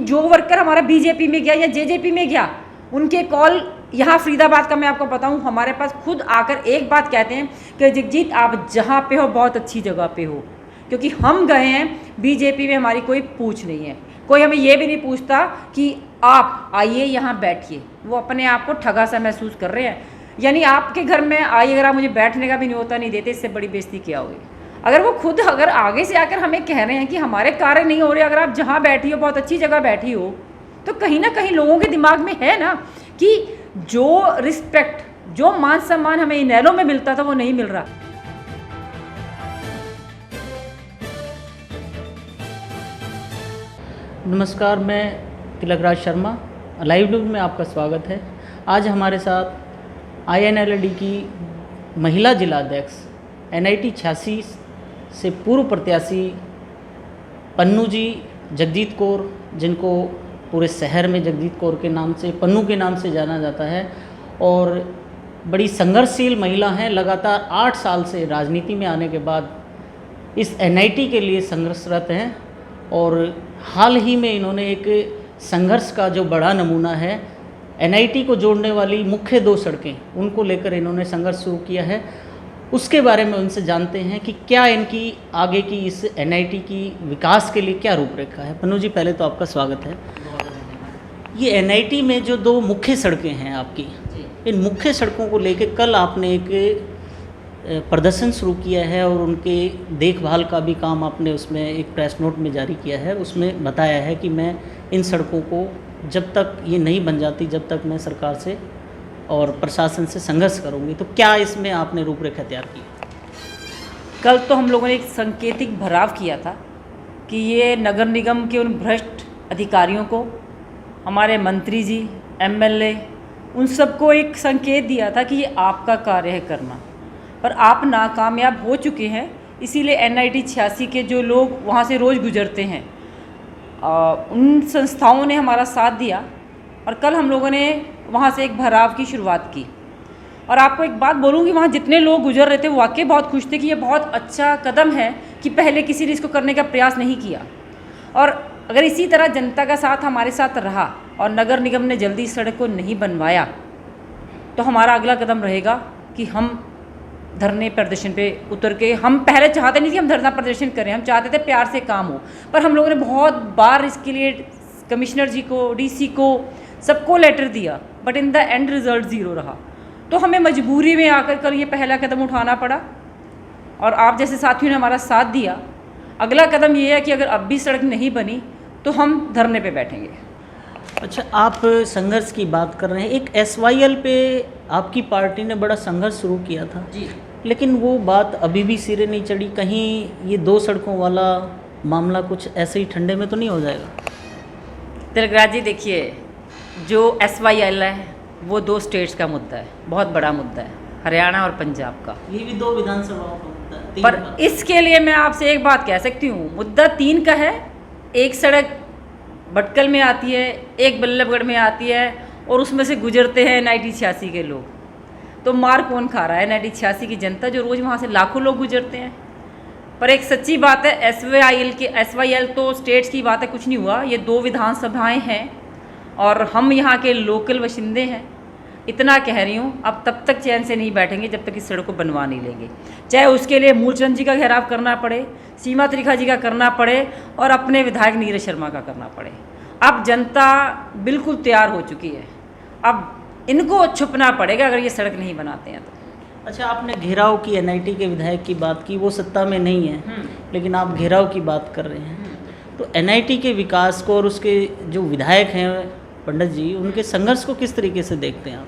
जो वर्कर हमारा बीजेपी में गया या जेजेपी में गया, उनके कॉल यहाँ फरीदाबाद का मैं आपको बताऊँ, हमारे पास खुद आकर एक बात कहते हैं कि जगजीत आप जहाँ पे हो बहुत अच्छी जगह पे हो, क्योंकि हम गए हैं बीजेपी में, हमारी कोई पूछ नहीं है, कोई हमें ये भी नहीं पूछता कि आप आइए यहाँ बैठिए। वो अपने आप को ठगा सा महसूस कर रहे हैं। यानी आपके घर में आइए, अगर आप मुझे बैठने का भी न्योता नहीं देते, इससे बड़ी बेइज्जती क्या होगी। अगर वो खुद अगर आगे से आकर हमें कह रहे हैं कि हमारे कार्य नहीं हो रहे, अगर आप जहाँ बैठी हो बहुत अच्छी जगह बैठी हो, तो कहीं ना कहीं लोगों के दिमाग में है ना कि जो रिस्पेक्ट, जो मान सम्मान हमें इनेलो में मिलता था वो नहीं मिल रहा। नमस्कार, मैं तिलकराज शर्मा, लाइव न्यूज़ में आपका स्वागत है। आज हमारे साथ INLD की महिला जिला अध्यक्ष NIT 86 से पूर्व प्रत्याशी पन्नू जी, जगजीत कौर, जिनको पूरे शहर में जगजीत कौर के नाम से, पन्नू के नाम से जाना जाता है, और बड़ी संघर्षशील महिला हैं। लगातार 8 साल से राजनीति में आने के बाद इस NIT के लिए संघर्षरत हैं, और हाल ही में इन्होंने एक संघर्ष का जो बड़ा नमूना है, NIT को जोड़ने वाली मुख्य 2 सड़कें, उनको लेकर इन्होंने संघर्ष शुरू किया है। उसके बारे में उनसे जानते हैं कि क्या इनकी आगे की इस NIT की विकास के लिए क्या रूपरेखा है। पन्नू जी, पहले तो आपका स्वागत है। ये NIT में जो 2 मुख्य सड़कें हैं आपकी, इन मुख्य सड़कों को लेकर कल आपने एक प्रदर्शन शुरू किया है, और उनके देखभाल का भी काम आपने उसमें एक प्रेस नोट में जारी किया है। उसमें बताया है कि मैं इन सड़कों को जब तक ये नहीं बन जाती, जब तक मैं सरकार से और प्रशासन से संघर्ष करूंगी। तो क्या इसमें आपने रूपरेखा तैयार की? कल तो हम लोगों ने एक सांकेतिक भराव किया था कि ये नगर निगम के उन भ्रष्ट अधिकारियों को, हमारे मंत्री जी, MLA, उन सबको एक संकेत दिया था कि ये आपका कार्य है करना, पर आप नाकामयाब हो चुके हैं। इसीलिए NIT 86 के जो लोग वहाँ से रोज़ गुजरते हैं, उन संस्थाओं ने हमारा साथ दिया, और कल हम लोगों ने वहाँ से एक भराव की शुरुआत की। और आपको एक बात बोलूँगी, वहाँ जितने लोग गुजर रहे थे वो वाकई बहुत खुश थे कि ये बहुत अच्छा कदम है कि पहले किसी ने इसको करने का प्रयास नहीं किया। और अगर इसी तरह जनता का साथ हमारे साथ रहा और नगर निगम ने जल्दी सड़क को नहीं बनवाया, तो हमारा अगला कदम रहेगा कि हम धरने प्रदर्शन पे उतर के, हम पहले चाहते नहीं कि हम धरना प्रदर्शन करें, हम चाहते थे प्यार से काम हो, पर हम लोगों ने बहुत बार इसके लिए कमिश्नर जी को, DC को, सबको लेटर दिया, but in the end result 0 रहा। तो हमें मजबूरी में आकर कल ये पहला कदम उठाना पड़ा, और आप जैसे साथियों ने हमारा साथ दिया। अगला कदम ये है कि अगर अब भी सड़क नहीं बनी तो हम धरने पे बैठेंगे। अच्छा, आप संघर्ष की बात कर रहे हैं। एक SYL पे आपकी पार्टी ने बड़ा संघर्ष शुरू किया था जी, लेकिन वो बात अभी भी सिरे नहीं चढ़ी। कहीं ये 2 सड़कों वाला मामला कुछ ऐसे ही ठंडे में तो नहीं हो जाएगा? तिलकराज जी, देखिए, जो SYL है वो 2 स्टेट्स का मुद्दा है, बहुत बड़ा मुद्दा है, हरियाणा और पंजाब का। ये भी 2 विधानसभाओं का मुद्दा है, 3 पर इसके लिए मैं आपसे एक बात कह सकती हूँ, मुद्दा 3 का है। एक सड़क भटकल में आती है, एक बल्लभगढ़ में आती है, और उसमें से गुजरते हैं NIT 86 के लोग। तो मार कौन खा रहा है? NIT 86 की जनता, जो रोज़ वहाँ से लाखों लोग गुजरते हैं। पर एक सच्ची बात है, SYL तो स्टेट्स की बात है, कुछ नहीं हुआ। ये 2 विधानसभाएं हैं और हम यहाँ के लोकल बाशिंदे हैं। इतना कह रही हूँ, अब तब तक चैन से नहीं बैठेंगे जब तक इस सड़क को बनवा नहीं लेंगे, चाहे उसके लिए मूलचंद जी का घेराव करना पड़े, सीमा त्रिखा जी का करना पड़े, और अपने विधायक नीरज शर्मा का करना पड़े। अब जनता बिल्कुल तैयार हो चुकी है, अब इनको छुपना पड़ेगा अगर ये सड़क नहीं बनाते हैं तो। अच्छा, आपने घेराव की, NIT के विधायक की बात की, वो सत्ता में नहीं है, लेकिन आप घेराव की बात कर रहे हैं। तो NIT के विकास को और उसके जो विधायक हैं पंडित जी, उनके संघर्ष को किस तरीके से देखते हैं आप?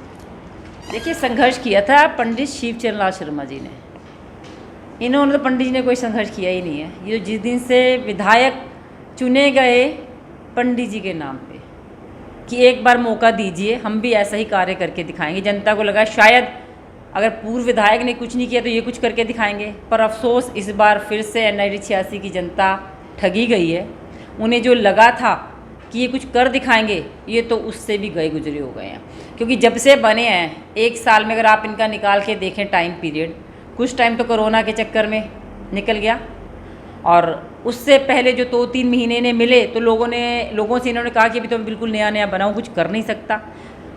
देखिए, संघर्ष किया था पंडित शिवचरण लाल शर्मा जी ने। इन्होंने तो, पंडित जी ने कोई संघर्ष किया ही नहीं है। ये जिस दिन से विधायक चुने गए पंडित जी के नाम पे कि एक बार मौका दीजिए, हम भी ऐसा ही कार्य करके दिखाएंगे, जनता को लगा शायद अगर पूर्व विधायक ने कुछ नहीं किया तो ये कुछ करके दिखाएंगे। पर अफसोस, इस बार फिर से NIT 86 की जनता ठगी गई है। उन्हें जो लगा था कि ये कुछ कर दिखाएंगे, ये तो उससे भी गए गुजरे हो गए हैं। क्योंकि जब से बने हैं 1 साल में अगर आप इनका निकाल के देखें टाइम पीरियड, कुछ टाइम तो कोरोना के चक्कर में निकल गया, और उससे पहले जो 2-3 महीने ने मिले तो लोगों से इन्होंने कहा कि अभी तो मैं बिल्कुल नया नया बनाऊँ, कुछ कर नहीं सकता,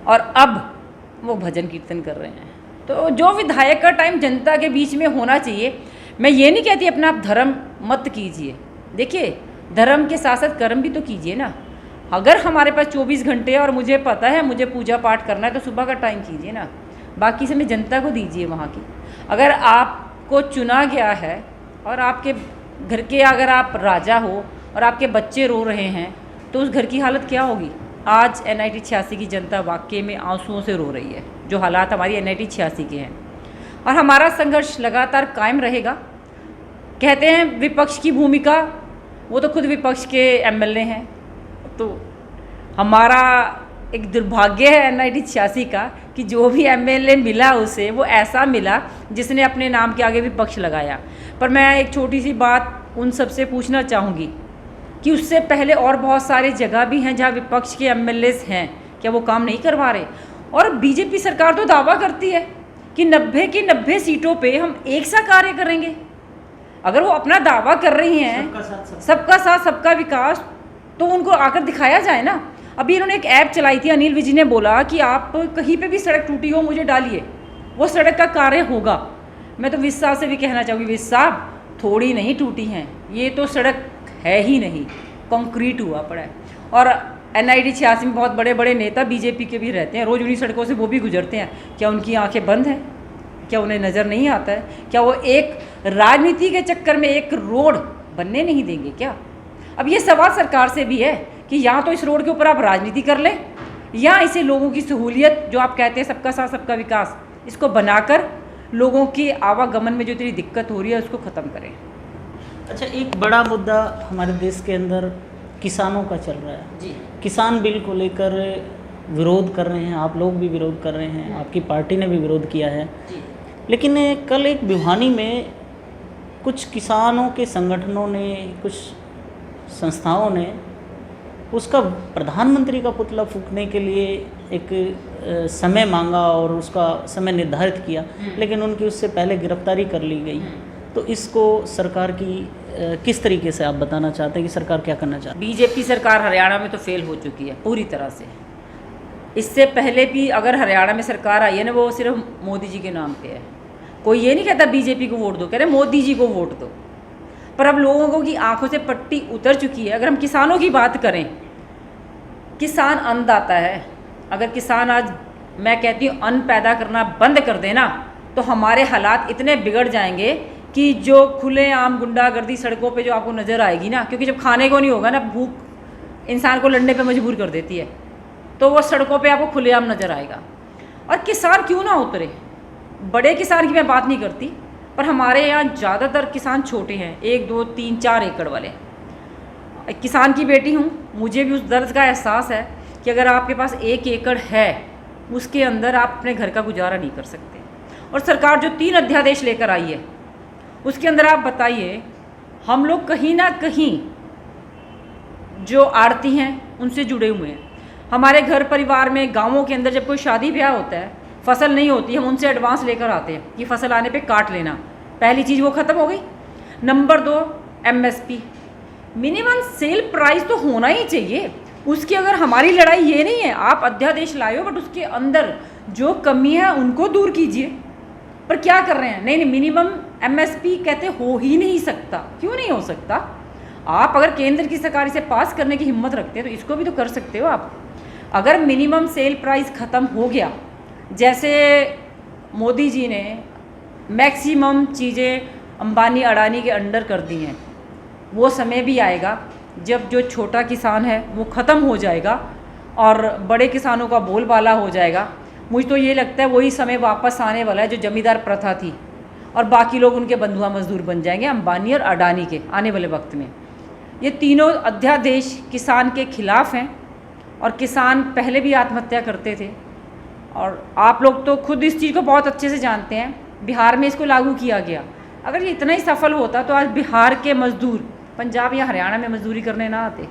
और अब वो भजन कीर्तन कर रहे हैं। तो जो विधायक का टाइम जनता के बीच में होना चाहिए, मैं ये नहीं कहती अपना आप धर्म मत कीजिए, देखिए धर्म के साथ साथ कर्म भी तो कीजिए ना। अगर हमारे पास 24 घंटे और मुझे पता है मुझे पूजा पाठ करना है तो सुबह का टाइम कीजिए ना, बाकी समय जनता को दीजिए वहाँ की। अगर आपको चुना गया है और आपके घर के अगर आप राजा हो और आपके बच्चे रो रहे हैं तो उस घर की हालत क्या होगी। आज NIT 86 की जनता वाकई में आंसुओं से रो रही है, जो हालात हमारी NIT 86 के हैं, और हमारा संघर्ष लगातार कायम रहेगा। कहते हैं विपक्ष की भूमिका, वो तो खुद विपक्ष के MLA हैं, तो हमारा एक दुर्भाग्य है NIT 86 का कि जो भी MLA मिला उसे वो ऐसा मिला जिसने अपने नाम के आगे विपक्ष लगाया। पर मैं एक छोटी सी बात उन सबसे पूछना चाहूँगी कि उससे पहले और बहुत सारी जगह भी हैं जहाँ विपक्ष के MLAs हैं, क्या वो काम नहीं करवा रहे। और बीजेपी सरकार तो दावा करती है कि 90 की 90 सीटों पे हम एक सा कार्य करेंगे। अगर वो अपना दावा कर रही हैं सबका साथ सबका विकास, तो उनको आकर दिखाया जाए ना। अभी इन्होंने एक ऐप चलाई थी, अनिल विज ने बोला कि आप कहीं पे भी सड़क टूटी हो मुझे डालिए, वो सड़क का कार्य होगा। मैं तो विज साहब से भी कहना चाहूँगी, विज साहब थोड़ी नहीं टूटी हैं, ये तो सड़क है ही नहीं, कंक्रीट हुआ पड़ा है। और NIT 86 में बहुत बड़े बड़े नेता बीजेपी के भी रहते हैं, रोज़ उन्हीं सड़कों से वो भी गुजरते हैं। क्या उनकी आंखें बंद हैं? क्या उन्हें नज़र नहीं आता है? क्या वो एक राजनीति के चक्कर में एक रोड बनने नहीं देंगे क्या? अब ये सवाल सरकार से भी है कि या तो इस रोड के ऊपर आप राजनीति कर लें, या इसे लोगों की सहूलियत जो आप कहते हैं सबका साथ सबका विकास, इसको बनाकर लोगों की आवागमन में जो इतनी दिक्कत हो रही है उसको ख़त्म करें। अच्छा, एक बड़ा मुद्दा हमारे देश के अंदर किसानों का चल रहा है जी। किसान बिल को लेकर विरोध कर रहे हैं, आप लोग भी विरोध कर रहे हैं, आपकी पार्टी ने भी विरोध किया है जी। लेकिन कल एक भिवानी में कुछ किसानों के संगठनों ने, कुछ संस्थाओं ने उसका प्रधानमंत्री का पुतला फूंकने के लिए एक समय मांगा और उसका समय निर्धारित किया, लेकिन उनकी उससे पहले गिरफ्तारी कर ली गई। तो इसको सरकार की किस तरीके से आप बताना चाहते हैं कि सरकार क्या करना चाहती है? बीजेपी सरकार हरियाणा में तो फेल हो चुकी है पूरी तरह से। इससे पहले भी अगर हरियाणा में सरकार आई है ना, वो सिर्फ मोदी जी के नाम पे है। कोई ये नहीं कहता बीजेपी को वोट दो, कह रहे मोदी जी को वोट दो। पर अब लोगों की आंखों से पट्टी उतर चुकी है। अगर हम किसानों की बात करें, किसान अन्नदाता है। अगर किसान आज, मैं कहती हूँ, अन्न पैदा करना बंद कर देना तो हमारे हालात इतने बिगड़ जाएंगे कि जो खुलेआम गुंडागर्दी सड़कों पे जो आपको नज़र आएगी ना, क्योंकि जब खाने को नहीं होगा ना, भूख इंसान को लड़ने पे मजबूर कर देती है, तो वो सड़कों पे आपको खुलेआम नज़र आएगा। और किसान क्यों ना उतरे, बड़े किसान की मैं बात नहीं करती, पर हमारे यहाँ ज़्यादातर किसान छोटे हैं, 1, 2, 3, 4 एकड़ वाले। किसान की बेटी हूँ, मुझे भी उस दर्द का एहसास है कि अगर आपके पास 1 एकड़ है, उसके अंदर आप अपने घर का गुजारा नहीं कर सकते। और सरकार जो 3 अध्यादेश लेकर आई है, उसके अंदर आप बताइए, हम लोग कहीं ना कहीं जो आड़ती हैं उनसे जुड़े हुए हैं। हमारे घर परिवार में, गाँवों के अंदर जब कोई शादी ब्याह होता है, फसल नहीं होती, हम उनसे एडवांस लेकर आते हैं कि फसल आने पे काट लेना। पहली चीज़ वो ख़त्म हो गई। Number 2, MSP, minimum sale price तो होना ही चाहिए। उसकी अगर हमारी लड़ाई ये नहीं है, आप अध्यादेश लाए हो, बट उसके अंदर जो कमी है उनको दूर कीजिए। पर क्या कर रहे हैं, नहीं, मिनिमम MSP कहते हो ही नहीं सकता। क्यों नहीं हो सकता? आप अगर केंद्र की सरकार इसे पास करने की हिम्मत रखते हैं तो इसको भी तो कर सकते हो आप। अगर मिनिमम सेल प्राइस ख़त्म हो गया, जैसे मोदी जी ने मैक्सिमम चीज़ें अंबानी अडानी के अंडर कर दी हैं, वो समय भी आएगा जब जो छोटा किसान है वो ख़त्म हो जाएगा और बड़े किसानों का बोलबाला हो जाएगा। मुझे तो ये लगता है वही समय वापस आने वाला है जो जमींदार प्रथा थी, और बाकी लोग उनके बंधुआ मजदूर बन जाएंगे, अंबानी और अडानी के आने वाले वक्त में। ये तीनों अध्यादेश किसान के खिलाफ हैं, और किसान पहले भी आत्महत्या करते थे, और आप लोग तो खुद इस चीज़ को बहुत अच्छे से जानते हैं। बिहार में इसको लागू किया गया। अगर ये इतना ही सफल होता तो आज बिहार के मजदूर पंजाब या हरियाणा में मजदूरी करने ना आते।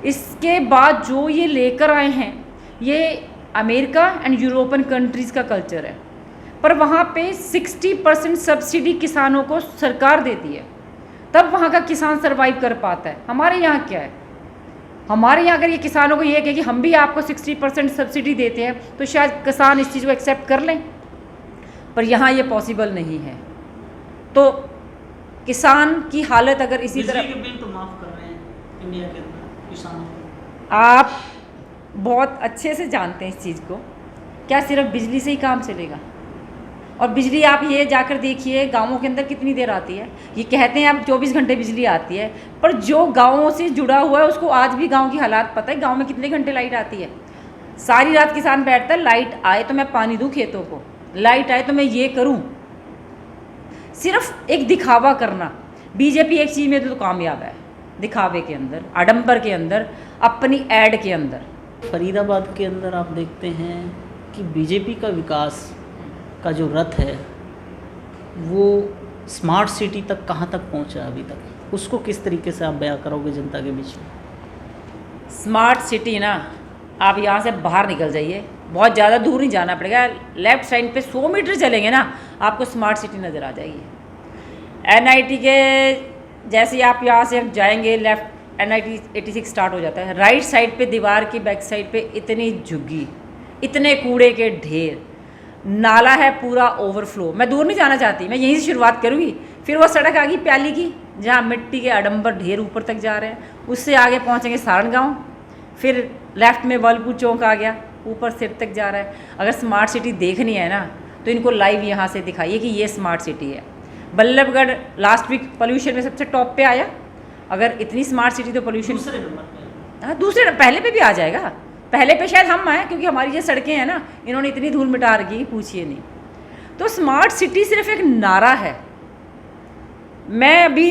इसके बाद जो ये लेकर आए हैं, ये अमेरिका एंड यूरोपियन कंट्रीज़ का कल्चर है, पर वहाँ पे 60% सब्सिडी किसानों को सरकार देती है, तब वहाँ का किसान सरवाइव कर पाता है। हमारे यहाँ क्या है, हमारे यहाँ अगर ये किसानों को ये कहे कि हम भी आपको 60% सब्सिडी देते हैं तो शायद किसान इस चीज़ को एक्सेप्ट कर लें, पर यहाँ ये पॉसिबल नहीं है। तो किसान की हालत अगर इसी तरह, बिजली के बिल तो माफ़ कर रहे हैं इंडिया के अंदर किसानों को। आप बहुत अच्छे से जानते हैं इस चीज़ को, क्या सिर्फ बिजली से ही काम चलेगा? और बिजली आप ये जाकर देखिए गांवों के अंदर कितनी देर आती है। ये कहते हैं अब 24 घंटे बिजली आती है, पर जो गांवों से जुड़ा हुआ है उसको आज भी गांव की हालात पता है। गांव में कितने घंटे लाइट आती है? सारी रात किसान बैठता है, लाइट आए तो मैं पानी दूं खेतों को, लाइट आए तो मैं ये करूं। सिर्फ एक दिखावा करना। बीजेपी एक चीज़ में तो कामयाब है, दिखावे के अंदर, आडंबर के अंदर, अपनी ऐड के अंदर। फरीदाबाद के अंदर आप देखते हैं कि बीजेपी का विकास का जो रथ है वो स्मार्ट सिटी तक कहाँ तक पहुँचा अभी तक, उसको किस तरीके से आप बयां करोगे जनता के बीच में? स्मार्ट सिटी ना, आप यहाँ से बाहर निकल जाइए, बहुत ज़्यादा दूर नहीं जाना पड़ेगा, लेफ़्ट साइड पे 100 मीटर चलेंगे ना आपको स्मार्ट सिटी नज़र आ जाएगी। NIT के जैसे आप यहाँ से जाएंगे, लेफ़्ट NIT 86 स्टार्ट हो जाता है, राइट साइड पे दीवार की बैक साइड पे इतनी झुग्गी, इतने कूड़े के ढेर, नाला है पूरा ओवरफ्लो। मैं दूर नहीं जाना चाहती, मैं यहीं से शुरुआत करूँगी। फिर वो सड़क आ गई प्याली की, जहाँ मिट्टी के आडंबर ढेर ऊपर तक जा रहे हैं, उससे आगे पहुँचेंगे सारण गाँव, फिर लेफ़्ट में वलपुर चौक आ गया, ऊपर सिर तक जा रहा है। अगर स्मार्ट सिटी देखनी है ना तो इनको लाइव यहाँ से दिखाइए कि ये स्मार्ट सिटी है। बल्लभगढ़ लास्ट वीक पोल्यूशन में सबसे टॉप पे आया। अगर इतनी स्मार्ट सिटी तो पोल्यूशन दूसरे नंबर पे। हाँ, दूसरे पहले पे भी आ जाएगा। पहले पे शायद हम आए, क्योंकि हमारी ये सड़कें हैं ना, इन्होंने इतनी धूल मिटा रखी पूछिए नहीं। तो स्मार्ट सिटी सिर्फ एक नारा है। मैं अभी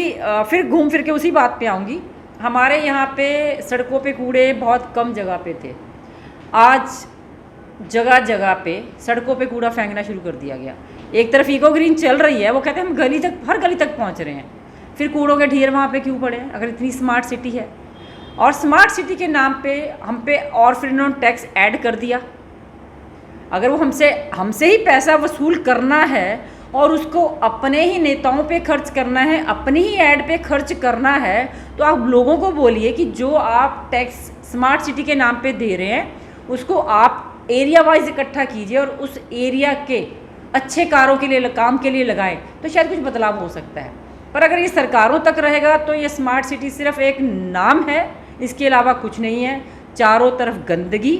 फिर घूम फिर के उसी बात पे आऊँगी। हमारे यहाँ पे सड़कों पे कूड़े बहुत कम जगह पे थे, आज जगह जगह पे सड़कों पे कूड़ा फेंकना शुरू कर दिया गया। एक तरफ इको ग्रीन चल रही है, वो कहते हैं हम गली तक, हर गली तक पहुँच रहे हैं, फिर कूड़ों के ढेर वहाँ पे क्यों पड़े हैं अगर इतनी स्मार्ट सिटी है? और स्मार्ट सिटी के नाम पे हम पे और फिर इन्होंने टैक्स ऐड कर दिया। अगर वो हमसे ही पैसा वसूल करना है और उसको अपने ही नेताओं पे खर्च करना है, अपनी ही ऐड पे खर्च करना है, तो आप लोगों को बोलिए कि जो आप टैक्स स्मार्ट सिटी के नाम पे दे रहे हैं उसको आप एरिया वाइज इकट्ठा कीजिए और उस एरिया के अच्छे कारों के लिए, काम के लिए लगाएं, तो शायद कुछ बदलाव हो सकता है। पर अगर ये सरकारों तक रहेगा तो ये स्मार्ट सिटी सिर्फ एक नाम है, इसके अलावा कुछ नहीं है। चारों तरफ गंदगी,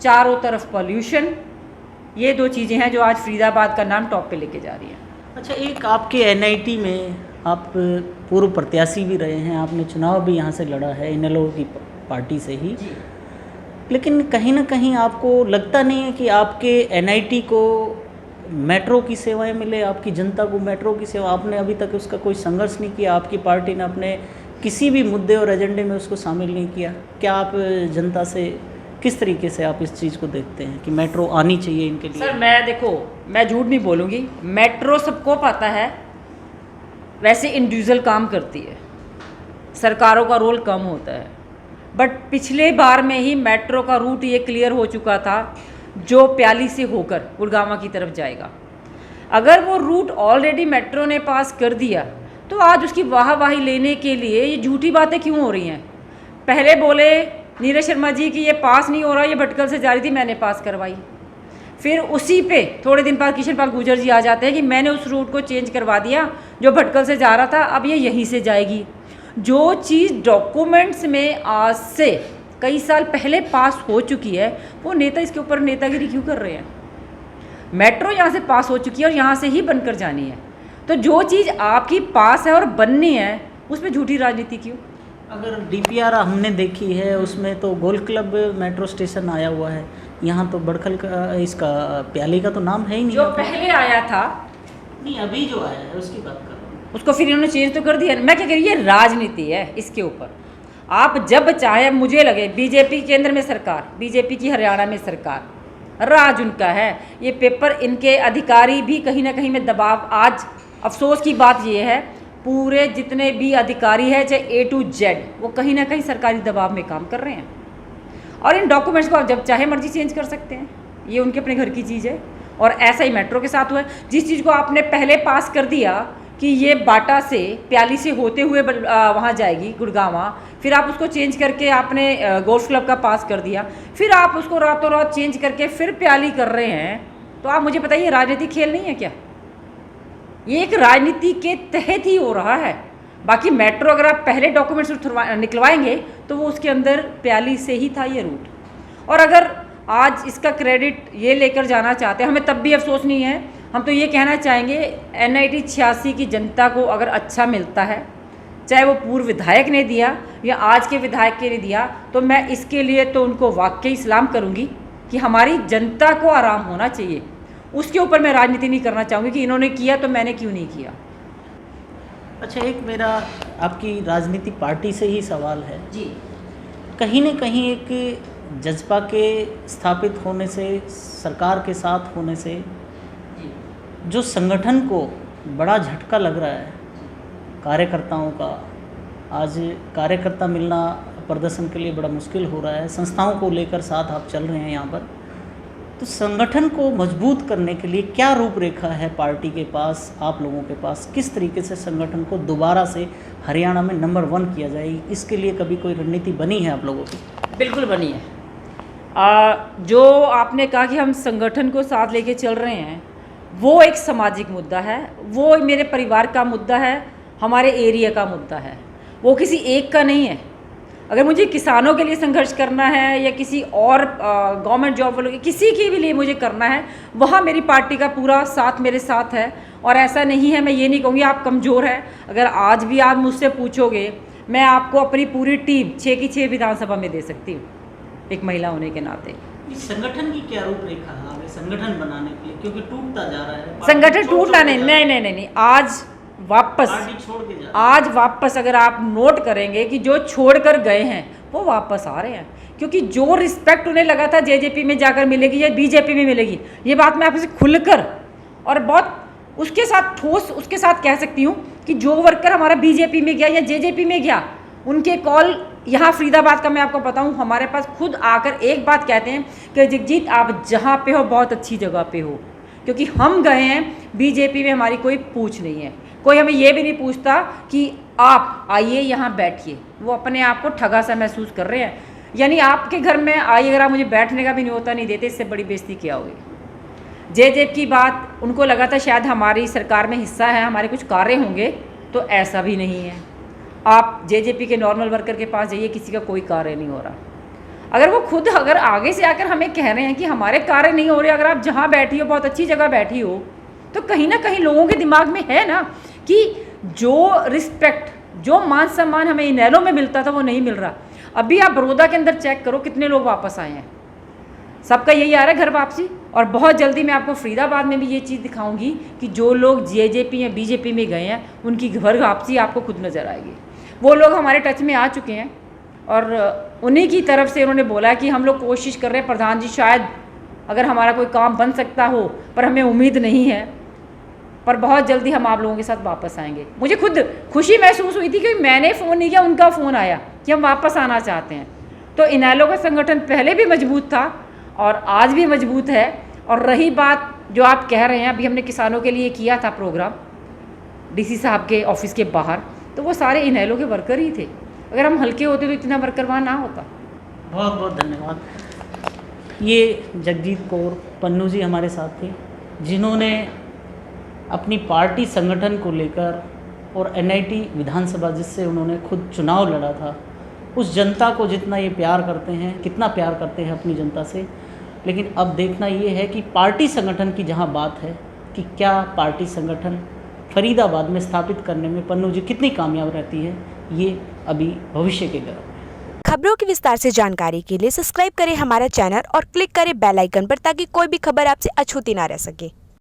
चारों तरफ पॉल्यूशन, ये दो चीज़ें हैं जो आज फरीदाबाद का नाम टॉप पे लेके जा रही हैं। अच्छा, एक आपके NIT में आप पूर्व प्रत्याशी भी रहे हैं, आपने चुनाव भी यहाँ से लड़ा है इनेलो की पार्टी से ही, लेकिन कहीं ना कहीं आपको लगता नहीं है कि आपके NIT को मेट्रो की सेवाएं मिले, आपकी जनता को मेट्रो की सेवा? आपने अभी तक उसका कोई संघर्ष नहीं किया, आपकी पार्टी ने अपने किसी भी मुद्दे और एजेंडे में उसको शामिल नहीं किया? क्या आप जनता से किस तरीके से आप इस चीज़ को देखते हैं कि मेट्रो आनी चाहिए इनके लिए? सर मैं झूठ नहीं बोलूँगी, मेट्रो सबको पता है, वैसे इंडिविजुअल काम करती है, सरकारों का रोल कम होता है। बट पिछले बार में ही मेट्रो का रूट ये क्लियर हो चुका था जो प्याली से होकर गुड़गांव की तरफ जाएगा। अगर वो रूट ऑलरेडी मेट्रो ने पास कर दिया तो आज उसकी वाहवाही लेने के लिए ये झूठी बातें क्यों हो रही हैं? पहले बोले नीरज शर्मा जी कि ये पास नहीं हो रहा, ये भटकल से जा रही थी, मैंने पास करवाई। फिर उसी पे थोड़े दिन बाद किशन पाल गुर्जर जी आ जाते हैं कि मैंने उस रूट को चेंज करवा दिया, जो भटकल से जा रहा था अब ये यहीं से जाएगी। जो चीज़ डॉक्यूमेंट्स में आज से कई साल पहले पास हो चुकी है, वो नेता इसके ऊपर नेतागिरी क्यों कर रहे हैं? मेट्रो यहाँ से पास हो चुकी है और यहाँ से ही बनकर जानी है, तो जो चीज़ आपकी पास है और बननी है उसमें झूठी राजनीति क्यों? अगर DPR हमने देखी है उसमें तो गोल क्लब मेट्रो स्टेशन आया हुआ है, यहाँ तो बड़खल का, इसका प्याली का तो नाम है ही नहीं। जो पहले आया था, नहीं अभी जो आया है उसकी बात कर रहा हूँ, उसको फिर इन्होंने चेंज तो कर दिया। मैं क्या कह रही, ये राजनीति है इसके ऊपर। आप जब चाहे, मुझे लगे बीजेपी केंद्र में सरकार, बीजेपी की हरियाणा में सरकार, राज उनका है, ये पेपर इनके अधिकारी भी कहीं ना कहीं में दबाव। आज अफसोस की बात ये है, पूरे जितने भी अधिकारी हैं चाहे A to Z, वो कहीं ना कहीं सरकारी दबाव में काम कर रहे हैं। और इन डॉक्यूमेंट्स को आप जब चाहे मर्जी चेंज कर सकते हैं, ये उनके अपने घर की चीज़ है। और ऐसा ही मेट्रो के साथ हुआ है, जिस चीज़ को आपने पहले पास कर दिया कि ये बाटा से प्याली से होते हुए वहाँ जाएगी गुड़गांवा, फिर आप उसको चेंज करके आपने गोल्फ क्लब का पास कर दिया, फिर आप उसको रातों रात चेंज करके फिर प्याली कर रहे हैं। तो आप मुझे बताइए, राजनीतिक खेल नहीं है क्या? ये एक राजनीति के तहत ही हो रहा है। बाकी मेट्रो अगर आप पहले डॉक्यूमेंट्स निकलवाएंगे तो वो उसके अंदर प्याली से ही था ये रूट। और अगर आज इसका क्रेडिट ये लेकर जाना चाहते हैं, हमें तब भी अफसोस नहीं है। हम तो ये कहना चाहेंगे NIT 86 की जनता को अगर अच्छा मिलता है, चाहे वो पूर्व विधायक ने दिया या आज के विधायक ने दिया, तो मैं इसके लिए तो उनको वाकई सलाम करूँगी कि हमारी जनता को आराम होना चाहिए। उसके ऊपर मैं राजनीति नहीं करना चाहूँगी कि इन्होंने किया तो मैंने क्यों नहीं किया। अच्छा, एक मेरा आपकी राजनीतिक पार्टी से ही सवाल है जी। कहीं न कहीं एक जज्बा के स्थापित होने से, सरकार के साथ होने से जो संगठन को बड़ा झटका लग रहा है कार्यकर्ताओं का, आज कार्यकर्ता मिलना प्रदर्शन के लिए बड़ा मुश्किल हो रहा है। संस्थाओं को लेकर साथ आप चल रहे हैं यहाँ पर, तो संगठन को मजबूत करने के लिए क्या रूपरेखा है पार्टी के पास, आप लोगों के पास? किस तरीके से संगठन को दोबारा से हरियाणा में नंबर 1 किया जाए, इसके लिए कभी कोई रणनीति बनी है आप लोगों की? बिल्कुल बनी है। जो आपने कहा कि हम संगठन को साथ लेके चल रहे हैं, वो एक सामाजिक मुद्दा है, वो मेरे परिवार का मुद्दा है, हमारे एरिया का मुद्दा है, वो किसी एक का नहीं है। अगर मुझे किसानों के लिए संघर्ष करना है या किसी और गवर्नमेंट जॉब वालों के किसी के भी लिए मुझे करना है, वहाँ मेरी पार्टी का पूरा साथ मेरे साथ है। और ऐसा नहीं है, मैं ये नहीं कहूँगी आप कमज़ोर हैं। अगर आज भी आप मुझसे पूछोगे, मैं आपको अपनी पूरी टीम 6 की 6 विधानसभा में दे सकती हूँ, एक महिला होने के नाते। इस संगठन की क्या रूपरेखा है आगे संगठन बनाने के लिए, क्योंकि टूटता जा रहा है संगठन? टूटना नहीं, आज वापस, छोड़ के जा आज वापस अगर आप नोट करेंगे कि जो छोड़ कर गए हैं वो वापस आ रहे हैं। क्योंकि जो रिस्पेक्ट उन्हें लगा था JJP में जाकर मिलेगी या BJP में मिलेगी, ये बात मैं आपसे खुलकर और बहुत उसके साथ ठोस उसके साथ कह सकती हूँ कि जो वर्कर हमारा BJP में गया या JJP में गया, उनके कॉल यहाँ फरीदाबाद का मैं आपको बताऊँ, हमारे पास खुद आकर एक बात कहते हैं कि जगजीत आप जहाँ पे हो बहुत अच्छी जगह पे हो। क्योंकि हम गए हैं BJP में, हमारी कोई पूछ नहीं है, कोई हमें ये भी नहीं पूछता कि आप आइए यहाँ बैठिए। वो अपने आप को ठगा सा महसूस कर रहे हैं। यानी आपके घर में आइए, अगर आप मुझे बैठने का भी न्योता नहीं देते, इससे बड़ी बेइज्जती क्या होगी? JJP की बात उनको लगा था शायद हमारी सरकार में हिस्सा है, हमारे कुछ कार्य होंगे, तो ऐसा भी नहीं है। आप JJP के नॉर्मल वर्कर के पास जाइए, किसी का कोई कार्य नहीं हो रहा। अगर वो खुद अगर आगे से आकर हमें कह रहे हैं कि हमारे कार्य नहीं हो रहे, अगर आप जहाँ बैठी हो बहुत अच्छी जगह बैठी हो, तो कहीं ना कहीं लोगों के दिमाग में है ना कि जो रिस्पेक्ट, जो मान सम्मान हमें इनेलो में मिलता था वो नहीं मिल रहा। अभी आप बड़ौदा के अंदर चेक करो कितने लोग वापस आए हैं, सबका यही आ रहा है घर वापसी। और बहुत जल्दी मैं आपको फरीदाबाद में भी ये चीज़ दिखाऊंगी कि जो लोग JJP या BJP में गए हैं उनकी घर वापसी आपको खुद नज़र आएगी। वो लोग हमारे टच में आ चुके हैं और उन्हीं की तरफ से उन्होंने बोला कि हम लोग कोशिश कर रहे हैं प्रधान जी, शायद अगर हमारा कोई काम बन सकता हो, पर हमें उम्मीद नहीं है, पर बहुत जल्दी हम आप लोगों के साथ वापस आएंगे। मुझे खुद खुशी महसूस हुई थी कि मैंने फ़ोन नहीं किया, उनका फ़ोन आया कि हम वापस आना चाहते हैं। तो इनेलो का संगठन पहले भी मजबूत था और आज भी मजबूत है। और रही बात जो आप कह रहे हैं, अभी हमने किसानों के लिए किया था प्रोग्राम DC साहब के ऑफिस के बाहर, तो वो सारे इनेलो के वर्कर ही थे। अगर हम हल्के होते तो इतना वर्कर वहाँ ना होता। बहुत बहुत धन्यवाद। ये जगजीत कौर पन्नू जी हमारे साथ थे, जिन्होंने अपनी पार्टी संगठन को लेकर और NIT विधानसभा जिससे उन्होंने खुद चुनाव लड़ा था, उस जनता को जितना ये प्यार करते हैं, कितना प्यार करते हैं अपनी जनता से। लेकिन अब देखना ये है कि पार्टी संगठन की जहाँ बात है कि क्या पार्टी संगठन फरीदाबाद में स्थापित करने में पन्नू जी कितनी कामयाब रहती है, ये अभी भविष्य के गर्व। खबरों की विस्तार से जानकारी के लिए सब्सक्राइब करें हमारा चैनल और क्लिक करें बेल आइकन पर, ताकि कोई भी खबर आपसे अछूती ना रह सके।